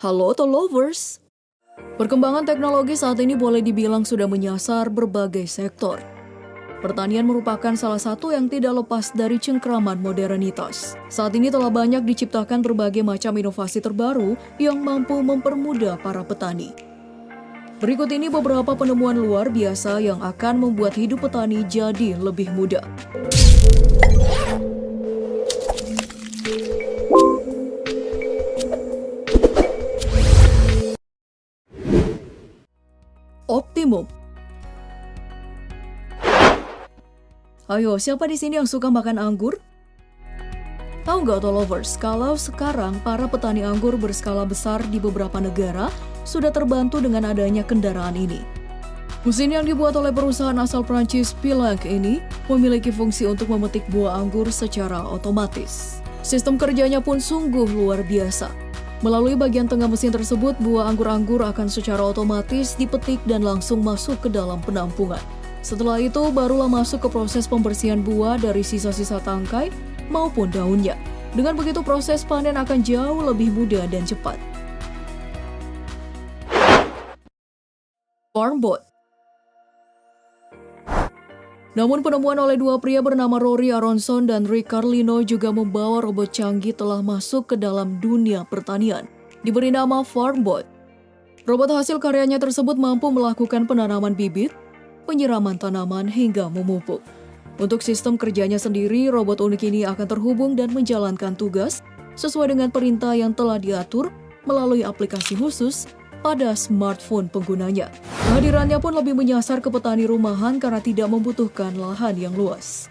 Halo Tolovers! Perkembangan teknologi saat ini boleh dibilang sudah menyasar berbagai sektor. Pertanian merupakan salah satu yang tidak lepas dari cengkraman modernitas. Saat ini telah banyak diciptakan berbagai macam inovasi terbaru yang mampu mempermudah para petani. Berikut ini beberapa penemuan luar biasa yang akan membuat hidup petani jadi lebih mudah. Optimum. Ayo, siapa di sini yang suka makan anggur? Tahu nggak Tolovers, kalau sekarang para petani anggur berskala besar di beberapa negara sudah terbantu dengan adanya kendaraan ini. Mesin yang dibuat oleh perusahaan asal Prancis Pilanc ini memiliki fungsi untuk memetik buah anggur secara otomatis. Sistem kerjanya pun sungguh luar biasa. Melalui bagian tengah mesin tersebut, buah anggur-anggur akan secara otomatis dipetik dan langsung masuk ke dalam penampungan. Setelah itu, barulah masuk ke proses pembersihan buah dari sisa-sisa tangkai maupun daunnya. Dengan begitu, proses panen akan jauh lebih mudah dan cepat. Farmbot. Namun penemuan oleh dua pria bernama Rory Aronson dan Rick Carlino juga membawa robot canggih telah masuk ke dalam dunia pertanian. Diberi nama Farmbot. Robot hasil karyanya tersebut mampu melakukan penanaman bibit, penyiraman tanaman hingga memupuk. Untuk sistem kerjanya sendiri, robot unik ini akan terhubung dan menjalankan tugas sesuai dengan perintah yang telah diatur melalui aplikasi khusus pada smartphone penggunanya. Kehadirannya pun lebih menyasar ke petani rumahan karena tidak membutuhkan lahan yang luas.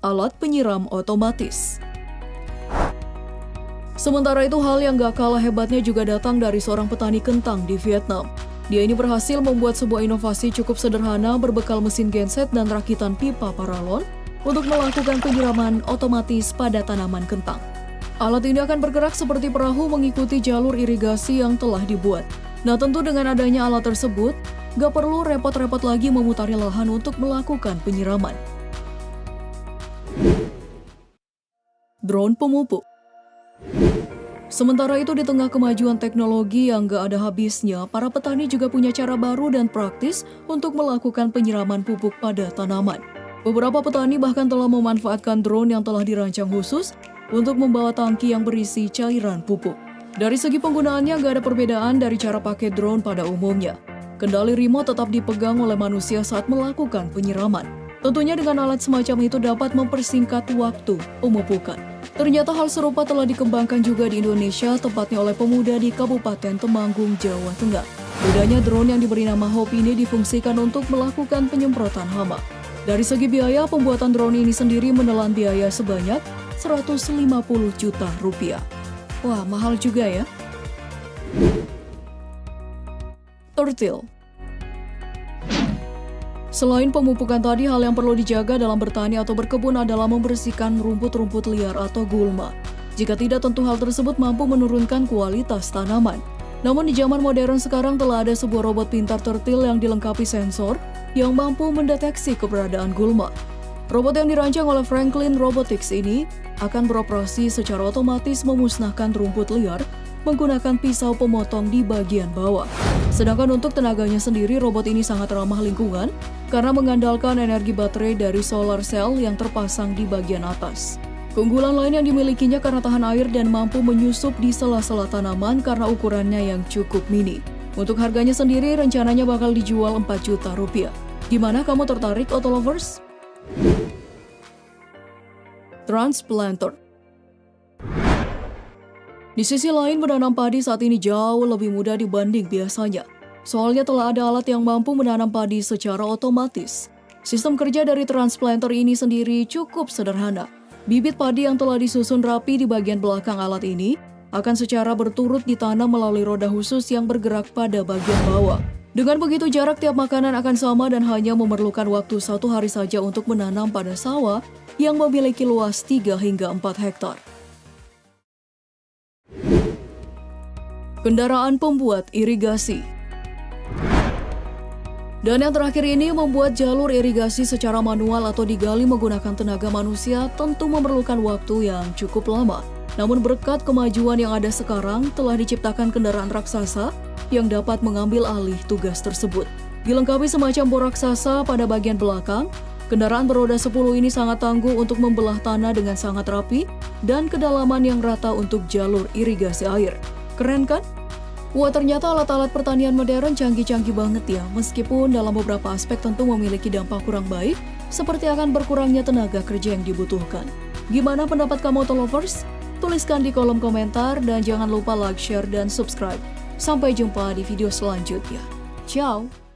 Alat penyiram otomatis. Sementara itu, hal yang gak kalah hebatnya juga datang dari seorang petani kentang di Vietnam. Dia ini berhasil membuat sebuah inovasi cukup sederhana berbekal mesin genset dan rakitan pipa paralon untuk melakukan penyiraman otomatis pada tanaman kentang. Alat ini akan bergerak seperti perahu mengikuti jalur irigasi yang telah dibuat. Nah, tentu dengan adanya alat tersebut, gak perlu repot-repot lagi memutari lahan untuk melakukan penyiraman. Drone pemupuk. Sementara itu, di tengah kemajuan teknologi yang gak ada habisnya, para petani juga punya cara baru dan praktis untuk melakukan penyiraman pupuk pada tanaman. Beberapa petani bahkan telah memanfaatkan drone yang telah dirancang khusus untuk membawa tangki yang berisi cairan pupuk. Dari segi penggunaannya gak ada perbedaan dari cara pakai drone pada umumnya. Kendali remote tetap dipegang oleh manusia saat melakukan penyiraman. Tentunya dengan alat semacam itu dapat mempersingkat waktu pemupukan. Ternyata hal serupa telah dikembangkan juga di Indonesia, tepatnya oleh pemuda di Kabupaten Temanggung, Jawa Tengah. Bedanya drone yang diberi nama Hope ini difungsikan untuk melakukan penyemprotan hama. Dari segi biaya, pembuatan drone ini sendiri menelan biaya sebanyak 150 juta rupiah. Wah, mahal juga ya. Turtle. Selain pemupukan tadi, hal yang perlu dijaga dalam bertani atau berkebun adalah membersihkan rumput-rumput liar atau gulma. Jika tidak, tentu hal tersebut mampu menurunkan kualitas tanaman. Namun di zaman modern sekarang telah ada sebuah robot pintar turtle yang dilengkapi sensor yang mampu mendeteksi keberadaan gulma. Robot yang dirancang oleh Franklin Robotics ini akan beroperasi secara otomatis memusnahkan rumput liar menggunakan pisau pemotong di bagian bawah. Sedangkan untuk tenaganya sendiri, robot ini sangat ramah lingkungan karena mengandalkan energi baterai dari solar cell yang terpasang di bagian atas. Keunggulan lain yang dimilikinya karena tahan air dan mampu menyusup di sela-sela tanaman karena ukurannya yang cukup mini. Untuk harganya sendiri rencananya bakal dijual 4 juta rupiah. Gimana, kamu tertarik, Autolovers? Transplanter. Di sisi lain, menanam padi saat ini jauh lebih mudah dibanding biasanya. Soalnya telah ada alat yang mampu menanam padi secara otomatis. Sistem kerja dari transplanter ini sendiri cukup sederhana. Bibit padi yang telah disusun rapi di bagian belakang alat ini akan secara berturut ditanam melalui roda khusus yang bergerak pada bagian bawah. Dengan begitu, jarak tiap makanan akan sama dan hanya memerlukan waktu 1 hari saja untuk menanam pada sawah yang memiliki luas 3 hingga 4 hektar. Kendaraan pembuat irigasi. Dan yang terakhir ini, membuat jalur irigasi secara manual atau digali menggunakan tenaga manusia tentu memerlukan waktu yang cukup lama. Namun berkat kemajuan yang ada sekarang, telah diciptakan kendaraan raksasa yang dapat mengambil alih tugas tersebut. Dilengkapi semacam bor raksasa pada bagian belakang, kendaraan beroda 10 ini sangat tangguh untuk membelah tanah dengan sangat rapi dan kedalaman yang rata untuk jalur irigasi air. Keren kan? Wah, ternyata alat-alat pertanian modern canggih-canggih banget ya, meskipun dalam beberapa aspek tentu memiliki dampak kurang baik, seperti akan berkurangnya tenaga kerja yang dibutuhkan. Gimana pendapat kamu Autolovers? Tuliskan di kolom komentar dan jangan lupa like, share, dan subscribe. Sampai jumpa di video selanjutnya. Ciao!